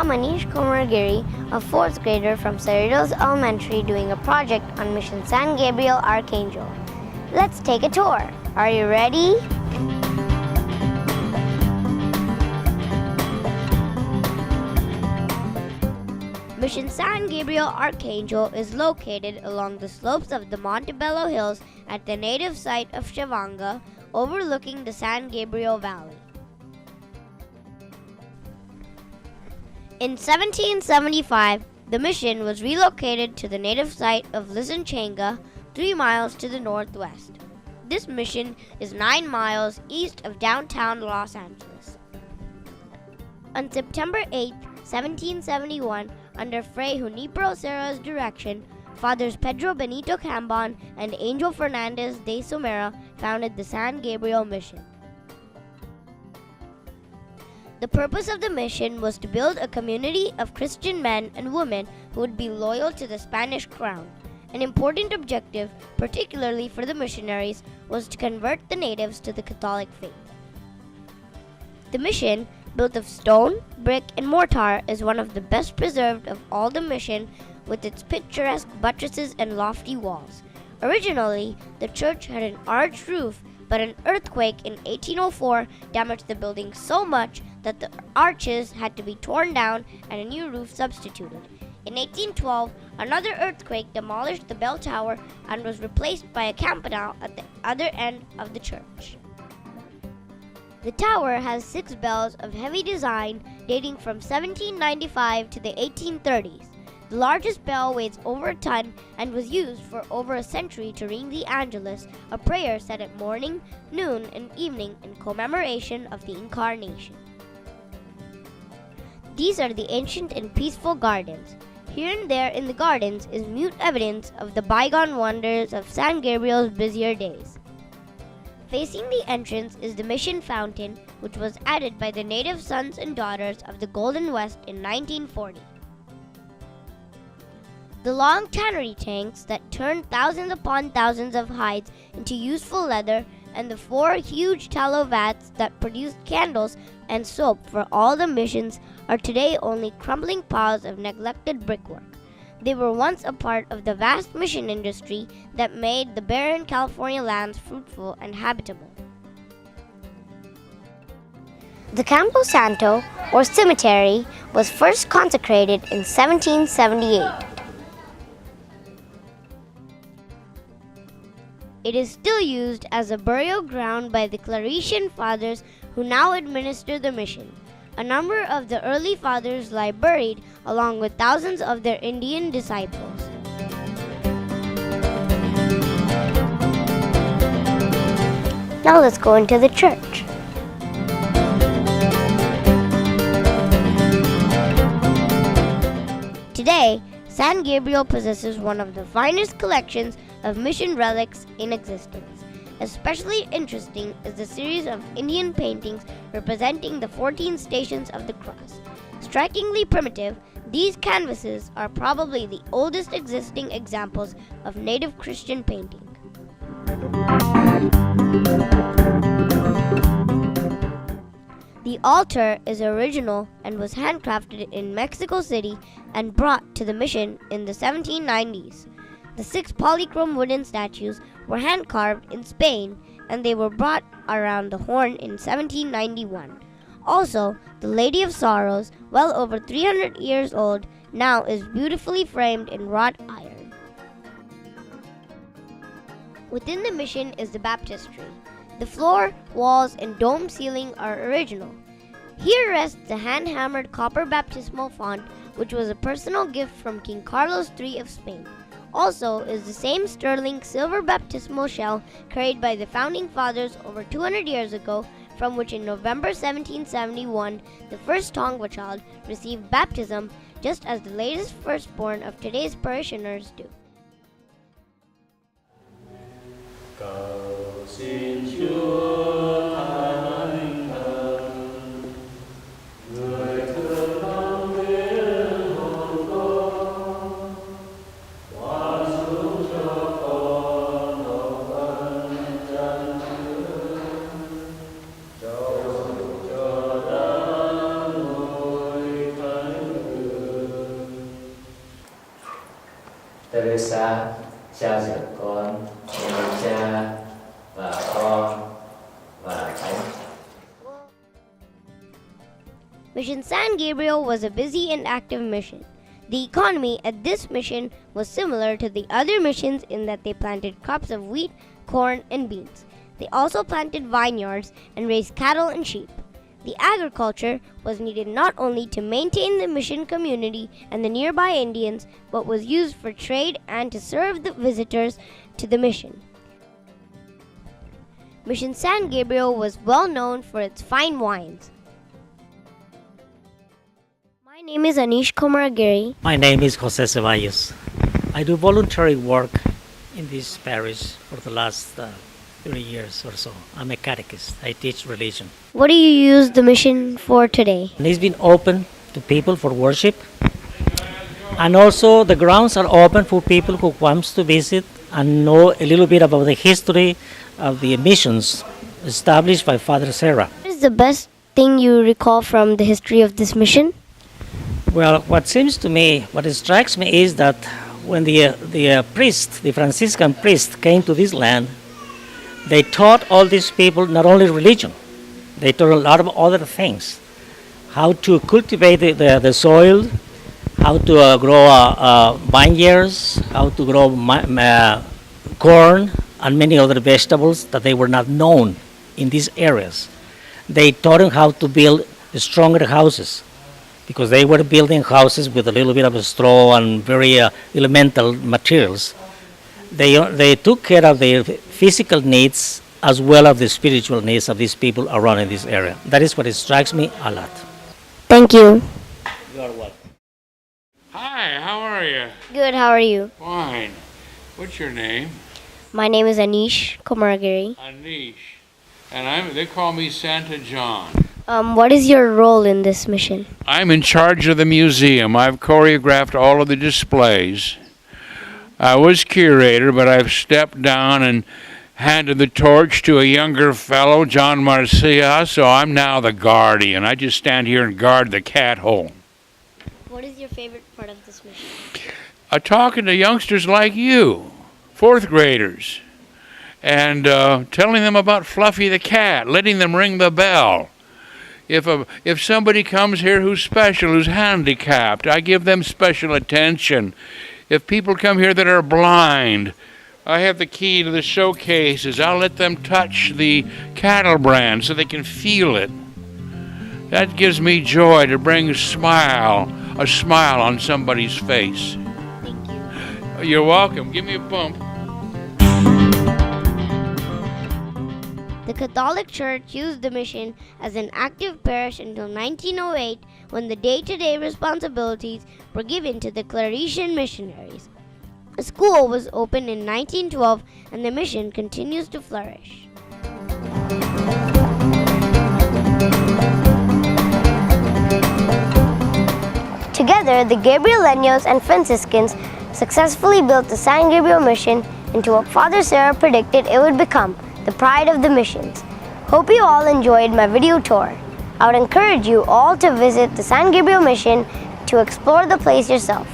I'm Aneesh Komaragiri, a 4th grader from Cerritos Elementary doing a project on Mission San Gabriel Archangel. Let's take a tour. Are you ready? Mission San Gabriel Archangel is located along the slopes of the Montebello Hills at the native site of Chavanga, overlooking the San Gabriel Valley. In 1775, the mission was relocated to the native site of Lisanchenga, 3 miles to the northwest. This mission is 9 miles east of downtown Los Angeles. On September 8, 1771, under Fray Junipero Serra's direction, Fathers Pedro Benito Cambon and Angel Fernandez de Somera founded the San Gabriel Mission. The purpose of the mission was to build a community of Christian men and women who would be loyal to the Spanish crown. An important objective, particularly for the missionaries, was to convert the natives to the Catholic faith. The mission, built of stone, brick, and mortar, is one of the best preserved of all the mission, with its picturesque buttresses and lofty walls. Originally, the church had an arched roof, but an earthquake in 1804 damaged the building so much that the arches had to be torn down and a new roof substituted. In 1812, another earthquake demolished the bell tower and was replaced by a campanile at the other end of the church. The tower has 6 bells of heavy design dating from 1795 to the 1830s. The largest bell weighs over a ton and was used for over a century to ring the Angelus, a prayer said at morning, noon, and evening in commemoration of the Incarnation. These are the ancient and peaceful gardens. Here and there in the gardens is mute evidence of the bygone wonders of San Gabriel's busier days. Facing the entrance is the mission fountain, which was added by the native sons and daughters of the Golden West in 1940. The long tannery tanks that turn thousands upon thousands of hides into useful leather, and the 4 huge tallow vats that produced candles and soap for all the missions are today only crumbling piles of neglected brickwork. They were once a part of the vast mission industry that made the barren California lands fruitful and habitable. The Campo Santo, or cemetery, was first consecrated in 1778. It is still used as a burial ground by the Claretian fathers who now administer the mission. A number of the early fathers lie buried along with thousands of their Indian disciples. Now let's go into the church. Today, San Gabriel possesses one of the finest collections of mission relics in existence. Especially interesting is the series of Indian paintings representing the 14 stations of the cross. Strikingly primitive, these canvases are probably the oldest existing examples of native Christian painting. The altar is original and was handcrafted in Mexico City and brought to the mission in the 1790s. The 6 polychrome wooden statues were hand-carved in Spain, and they were brought around the Horn in 1791. Also, the Lady of Sorrows, well over 300 years old, now is beautifully framed in wrought iron. Within the mission is the baptistry. The floor, walls, and dome ceiling are original. Here rests the hand-hammered copper baptismal font, which was a personal gift from King Carlos III of Spain. Also is the same sterling silver baptismal shell carried by the founding fathers over 200 years ago, from which in November 1771 the first Tongva child received baptism, just as the latest firstborn of today's parishioners do. Teresa, cha dạy con, cha và con và thánh. Mission San Gabriel was a busy and active mission. The economy at this mission was similar to the other missions in that they planted crops of wheat, corn, and beans. They also planted vineyards and raised cattle and sheep. The agriculture was needed not only to maintain the mission community and the nearby Indians, but was used for trade and to serve the visitors to the mission. Mission San Gabriel was well known for its fine wines. My name is Aneesh Komaragiri. My name is Jose Ceballos. I do voluntary work in this parish for the last 30 years or so. I'm a catechist. I teach religion. What do you use the mission for today? And it's been open to people for worship. And also the grounds are open for people who wants to visit and know a little bit about the history of the missions established by Father Serra. What is the best thing you recall from the history of this mission? Well, what strikes me is that when the priest, the Franciscan priest, came to this land, they taught all these people not only religion, they taught a lot of other things. How to cultivate the soil, how to grow vineyards, how to grow corn, and many other vegetables that they were not known in these areas. They taught them how to build stronger houses, because they were building houses with a little bit of straw and very elemental materials. They took care of their physical needs as well as the spiritual needs of these people around in this area. That is what strikes me a lot. Thank you. You are welcome. Hi, how are you? Good, how are you? Fine. What's your name? My name is Aneesh Komaragiri. Aneesh. And they call me Santa John. What is your role in this mission? I'm in charge of the museum. I've choreographed all of the displays. I was curator, but I've stepped down and handed the torch to a younger fellow, John Marcia, so I'm now the guardian. I just stand here and guard the cat hole. What is your favorite part of this mission? Talking to youngsters like you, fourth graders, and telling them about Fluffy the cat, letting them ring the bell. If somebody comes here who's special, who's handicapped, I give them special attention. If people come here that are blind, I have the key to the showcases. I'll let them touch the cattle brand so they can feel it. That gives me joy to bring a smile on somebody's face. Thank you. You're welcome. Give me a bump. The Catholic Church used the mission as an active parish until 1908, when the day-to-day responsibilities were given to the Claretian missionaries. A school was opened in 1912, and the mission continues to flourish. Together, the Gabrieleños and Franciscans successfully built the San Gabriel mission into what Father Serra predicted it would become, the pride of the missions. Hope you all enjoyed my video tour. I would encourage you all to visit the San Gabriel mission to explore the place yourself.